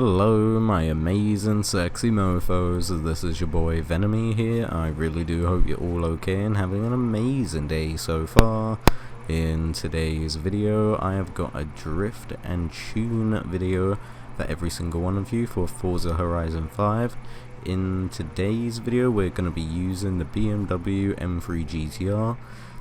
Hello my amazing sexy mofos, this is your boy Venemie here. I really do hope you're all okay and having an amazing day so far. In today's video I have got a drift and tune video for every single one of you for Forza Horizon 5. In today's video we're going to be using the BMW M3 GTR.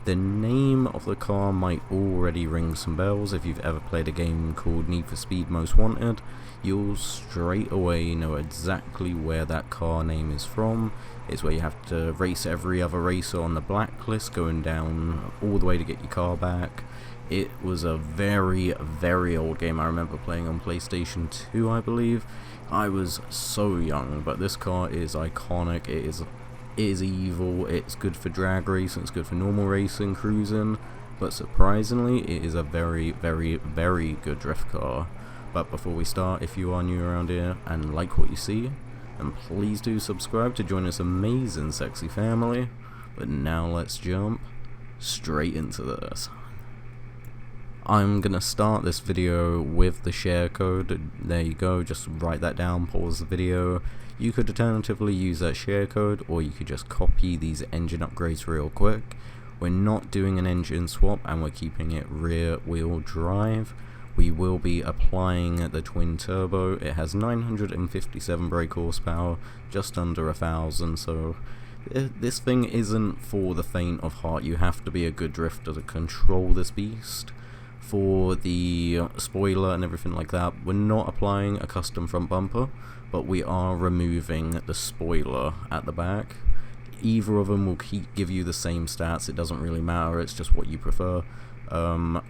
The name of the car might already ring some bells. If you've ever played a game called Need for Speed Most Wanted, you'll straight away know exactly where that car name is from. It's where you have to race every other racer on the blacklist, going down all the way to get your car back. It was a very old game. I remember playing on PlayStation 2, I believe. I was so young, but this car is iconic. It is evil, it's good for drag racing, it's good for normal racing, cruising, but surprisingly it is a very good drift car. But before we start, if you are new around here and like what you see, then please do subscribe to join this amazing sexy family. But now let's jump straight into this. I'm gonna start this video with the share code. There you go, just write that down, pause the video. You could alternatively use that share code, or you could just copy these engine upgrades real quick. We're not doing an engine swap and we're keeping it rear wheel drive. We will be applying the twin turbo. It has 957 brake horsepower, just under 1,000, so this thing isn't for the faint of heart. You have to be a good drifter to control this beast. For the spoiler and everything like that, we're not applying a custom front bumper, but we are removing the spoiler at the back. Either of them will give you the same stats, it doesn't really matter, it's just what you prefer.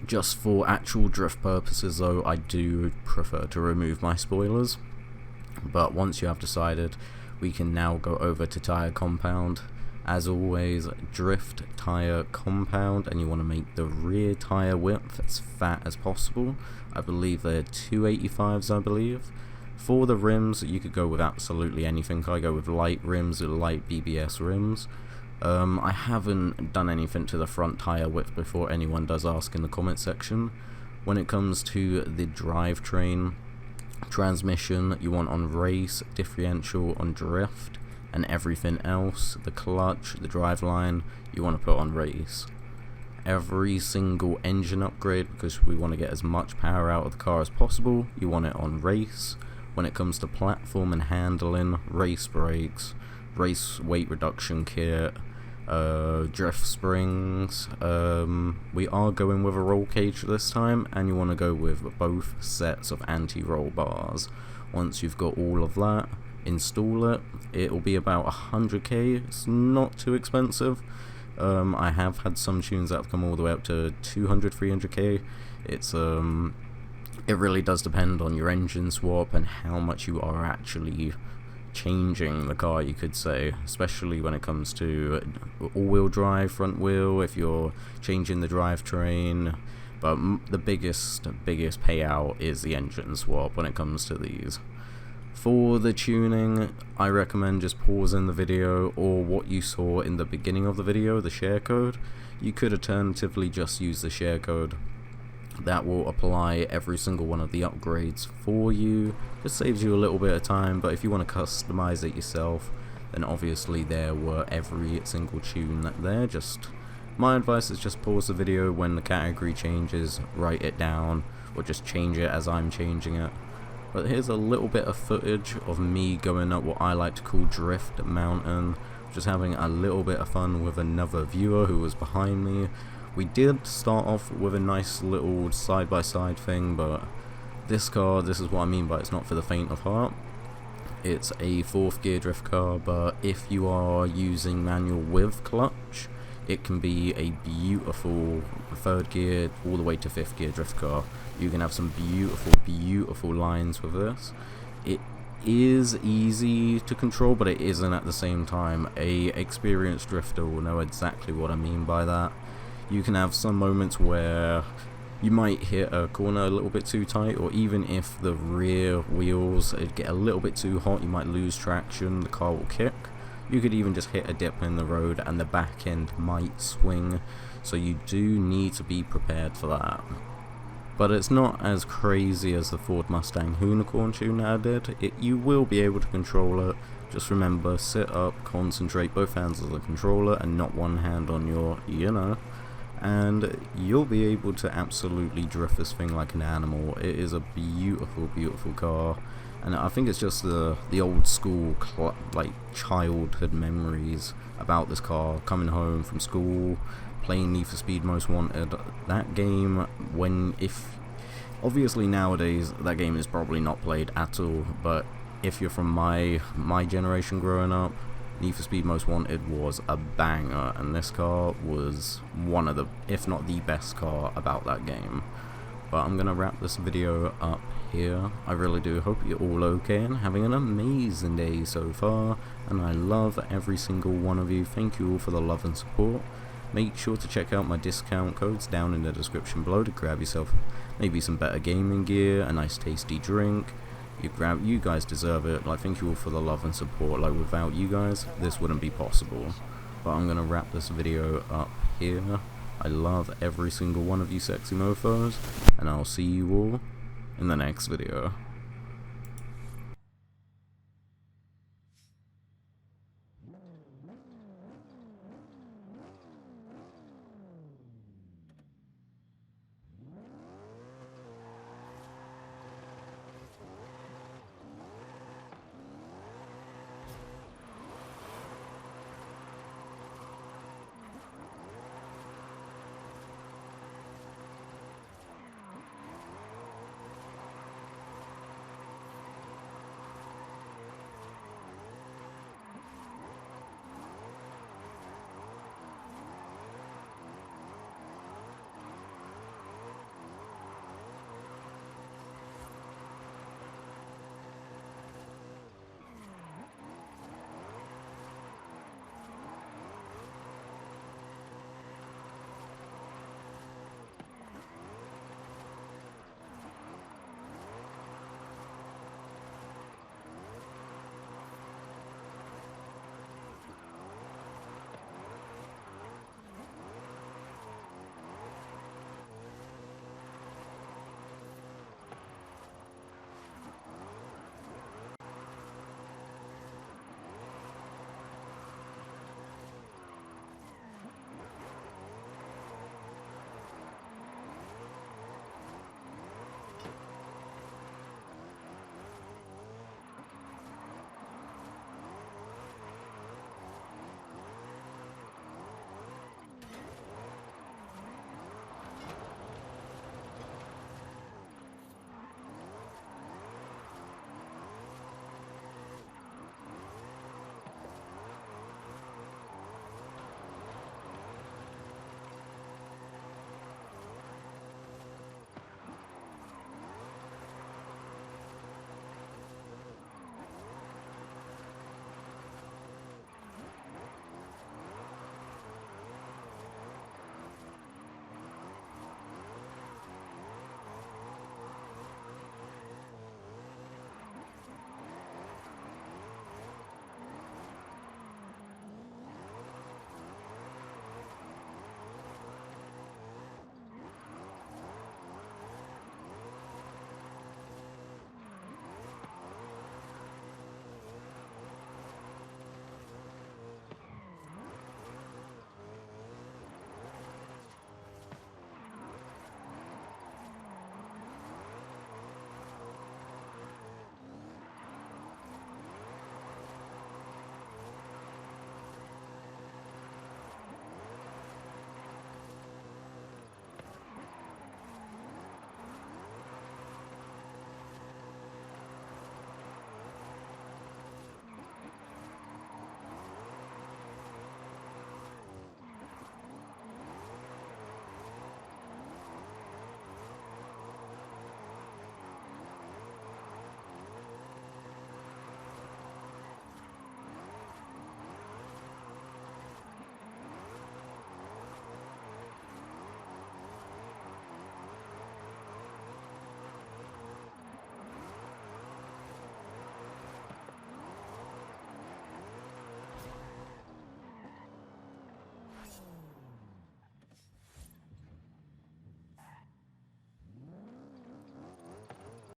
Just for actual drift purposes though, I do prefer to remove my spoilers. But once you have decided, we can now go over to tire compound. As always, drift tire compound, and you want to make the rear tire width as fat as possible. I believe they're 285s, I believe. For the rims, you could go with absolutely anything. I go with light rims, light BBS rims. I haven't done anything to the front tire width before anyone does ask in the comment section. When it comes to the drivetrain, transmission, you want on race, differential on drift, and everything else, the clutch, the driveline, you want to put on race. Every single engine upgrade, because we want to get as much power out of the car as possible, you want it on race. When it comes to platform and handling, race brakes, race weight reduction kit, drift springs, we are going with a roll cage this time, and you want to go with both sets of anti-roll bars. Once you've got all of that, install it. It will be about 100k. It's not too expensive. I have had some tunes that have come all the way up to 200, 300k. It really does depend on your engine swap and how much you are actually changing the car, you could say, especially when it comes to all-wheel drive, front wheel, if you're changing the drivetrain. But the biggest payout is the engine swap when it comes to these. For the tuning, I recommend just pausing the video, or what you saw in the beginning of the video, the share code. You could alternatively just use the share code. That will apply every single one of the upgrades for you. Just saves you a little bit of time, but if you want to customize it yourself, then obviously there were every single tune there. Just my advice is just pause the video when the category changes, write it down, or just change it as I'm changing it. But here's a little bit of footage of me going up what I like to call Drift Mountain, just having a little bit of fun with another viewer who was behind me. We did start off with a nice little side-by-side thing, but this car, this is what I mean by it's not for the faint of heart. It's a 4th gear drift car, but if you are using manual with clutch, it can be a beautiful 3rd gear all the way to 5th gear drift car. You can have some beautiful lines with this. It is easy to control, but it isn't at the same time. A experienced drifter will know exactly what I mean by that. You can have some moments where you might hit a corner a little bit too tight, or even if the rear wheels get a little bit too hot, you might lose traction, the car will kick. You could even just hit a dip in the road and the back end might swing, so you do need to be prepared for that. but it's not as crazy as the Ford Mustang Unicorn tune that I did. You will be able to control it. Just remember, sit up, concentrate both hands on the controller and not one hand on your, and you'll be able to absolutely drift this thing like an animal. It is a beautiful, beautiful car, and I think it's just the old school like childhood memories about this car, coming home from school, playing Need for Speed Most Wanted. That game, obviously nowadays that game is probably not played at all, but if you're from my generation growing up, Need for Speed Most Wanted was a banger, and this car was one of the, if not the best car about that game. But I'm gonna wrap this video up here. I really do hope you're all okay and having an amazing day so far, and I love every single one of you. Thank you all for the love and support. Make sure to check out my discount codes down in the description below to grab yourself maybe some better gaming gear, a nice tasty drink. You guys deserve it. Like, thank you all for the love and support. Like, without you guys, this wouldn't be possible. But I'm gonna wrap this video up here. I love every single one of you sexy mofos, and I'll see you all in the next video.